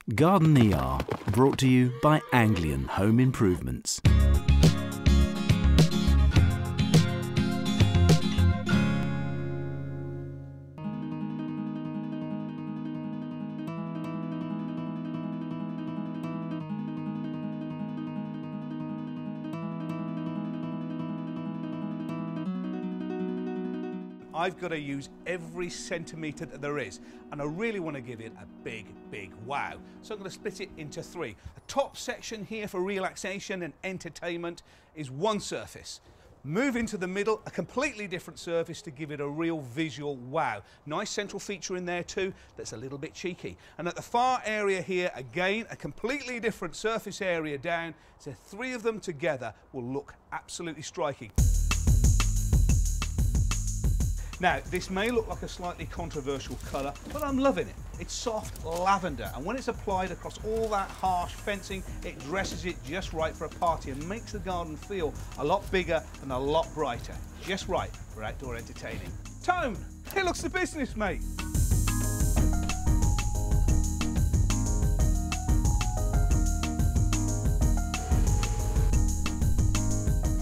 Garden ER, brought to you by Anglian Home Improvements. I've got to use every centimetre that there is, and I really want to give it a big wow. So I'm going to split it into three. A top section here for relaxation and entertainment is one surface. Move into the middle, a completely different surface to give it a real visual wow. Nice central feature in there too that's a little bit cheeky. And at the far area here, again, a completely different surface area down. So three of them together will look absolutely striking. Now, this may look like a slightly controversial colour, but I'm loving it. It's soft lavender, and when it's applied across all that harsh fencing, it dresses it just right for a party and makes the garden feel a lot bigger and a lot brighter. Just right for outdoor entertaining. Tone, it looks the business, mate.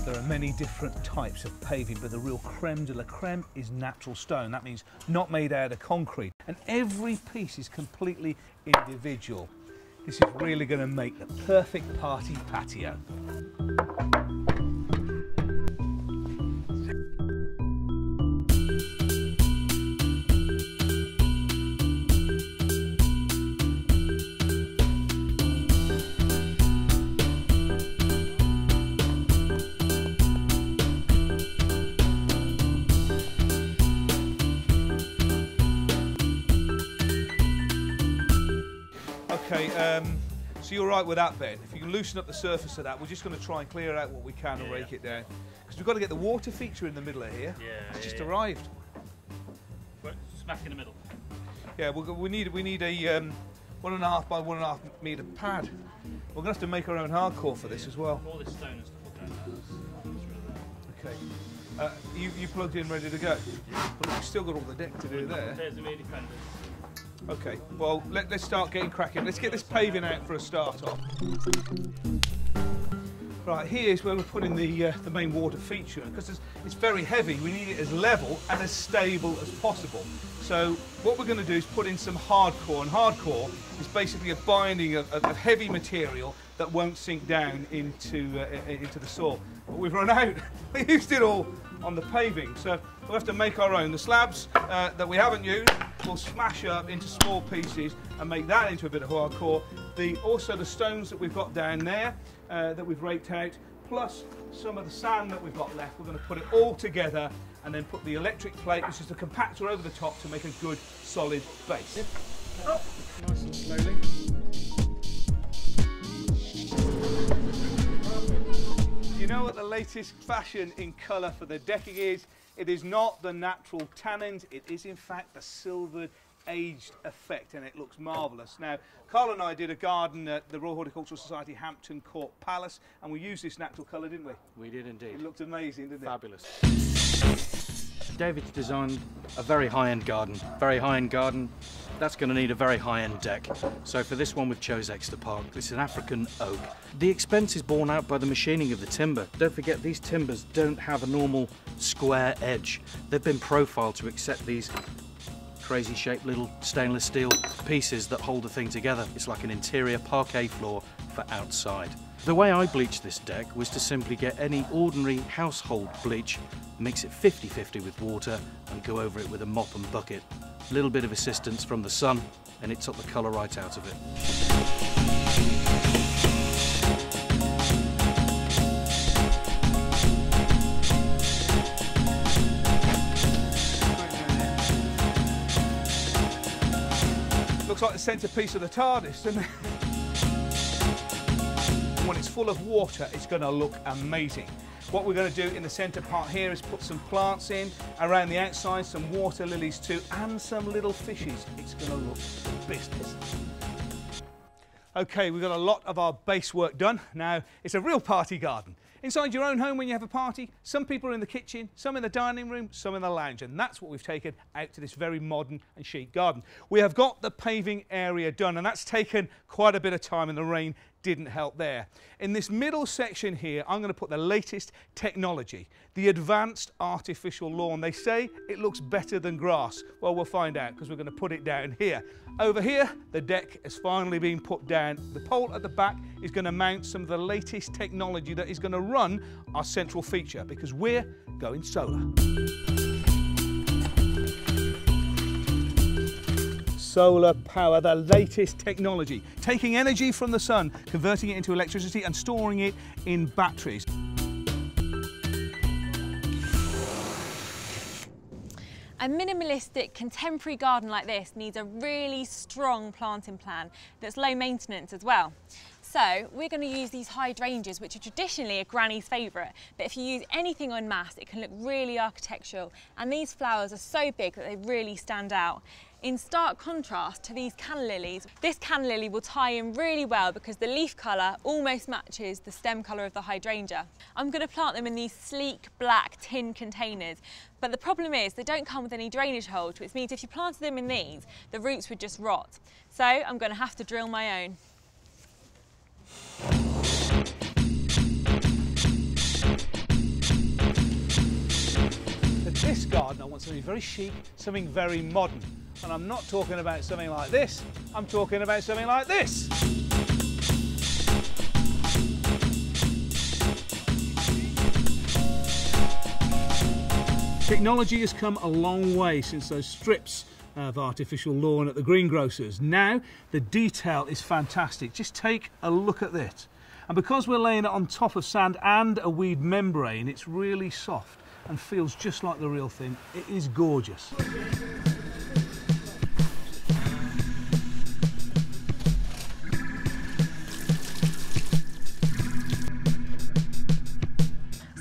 There are many different types of paving, but the real creme de la creme is natural stone. That means not made out of concrete. And every piece is completely individual. This is really going to make the perfect party patio. Okay, so you're right with that, Ben. If you can loosen up the surface of that, we're just going to try and clear out what we can and rake it down. Because we've got to get the water feature in the middle of here. It's just arrived. Smack in the middle. Yeah, we need a 1.5 by 1.5 metre pad. We're going to have to make our own hardcore for this as well. All this stone and stuff down there. Okay. You plugged in, ready to go? Yeah. But we've still got all the deck to do there. There's the really fenders. Okay, well, let's start getting cracking. Let's get this paving out for a start off. Right, here's where we're putting the main water feature, because it's very heavy. We need it as level and as stable as possible. So what we're going to do is put in some hardcore, and hardcore is basically a binding of heavy material that won't sink down into the soil. But we've run out. We used it all on the paving, so we'll have to make our own. The slabs that we haven't used, we'll smash up into small pieces and make that into a bit of hardcore. Also the stones that we've got down there that we've raked out, plus some of the sand that we've got left, we're going to put it all together and then put the electric plate, which is the compactor, over the top to make a good solid base. Oh. Nice and slowly. You know what the latest fashion in colour for the decking is? It is not the natural tannins, it is in fact the silvered aged effect, and it looks marvellous. Now, Carl and I did a garden at the Royal Horticultural Society Hampton Court Palace, and we used this natural colour, didn't we? We did indeed. It looked amazing, didn't it? Fabulous. David's designed a very high-end garden. Very high-end garden, that's going to need a very high-end deck. So for this one we've chose Exeter Park. It's an African oak. The expense is borne out by the machining of the timber. Don't forget, these timbers don't have a normal square edge. They've been profiled to accept these crazy shaped little stainless steel pieces that hold the thing together. It's like an interior parquet floor for outside. The way I bleached this deck was to simply get any ordinary household bleach, mix it 50-50 with water and go over it with a mop and bucket. A little bit of assistance from the sun and it took the colour right out of it. Looks like the centrepiece of the TARDIS, doesn't it? When it's full of water, it's going to look amazing. What we're going to do in the centre part here is put some plants in, around the outside some water lilies too, and some little fishes. It's going to look business. Okay, we've got a lot of our base work done. Now, it's a real party garden. Inside your own home when you have a party, some people are in the kitchen, some in the dining room, some in the lounge, and that's what we've taken out to this very modern and chic garden. We have got the paving area done, and that's taken quite a bit of time, and the rain didn't help there. In this middle section here, I'm going to put the latest technology, the advanced artificial lawn. They say it looks better than grass. Well, we'll find out, because we're going to put it down here. Over here, the deck has finally been put down. The pole at the back is going to mount some of the latest technology that is going to run our central feature, because we're going solar. Solar power, the latest technology, taking energy from the sun, converting it into electricity and storing it in batteries. A minimalistic contemporary garden like this needs a really strong planting plan that's low maintenance as well. So we're going to use these hydrangeas, which are traditionally a granny's favourite, but if you use anything en masse, it can look really architectural, and these flowers are so big that they really stand out. In stark contrast to these canna lilies, this canna lily will tie in really well because the leaf colour almost matches the stem colour of the hydrangea. I'm going to plant them in these sleek black tin containers, but the problem is they don't come with any drainage holes, which means if you planted them in these, the roots would just rot. So I'm going to have to drill my own. For this garden, I want something very chic, something very modern. And I'm not talking about something like this, I'm talking about something like this. Technology has come a long way since those strips of artificial lawn at the greengrocers. Now the detail is fantastic. Just take a look at this. And because we're laying it on top of sand and a weed membrane, it's really soft and feels just like the real thing. It is gorgeous.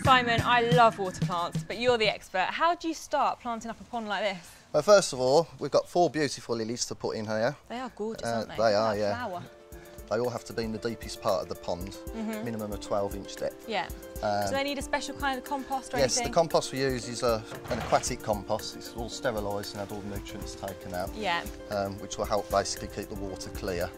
Simon, I love water plants, but you're the expert. How do you start planting up a pond like this? Well, first of all, we've got 4 beautiful lilies to put in here. They are gorgeous, aren't they? They are, yeah. Flower. They all have to be in the deepest part of the pond, minimum of 12-inch depth. Yeah. Do they need a special kind of compost or anything? Yes, the compost we use is an aquatic compost. It's all sterilised and had all the nutrients taken out. Yeah. Which will help basically keep the water clear.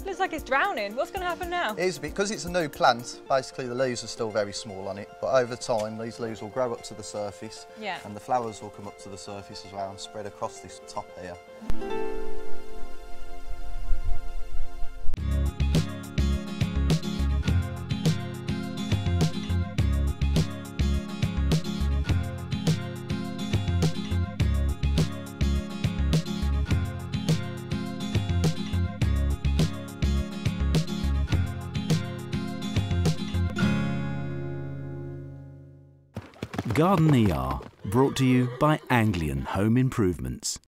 Looks like it's drowning. What's going to happen now? It is, because it's a new plant, basically the leaves are still very small on it, but over time these leaves will grow up to the surface, and the flowers will come up to the surface as well and spread across this top here. Garden ER, brought to you by Anglian Home Improvements.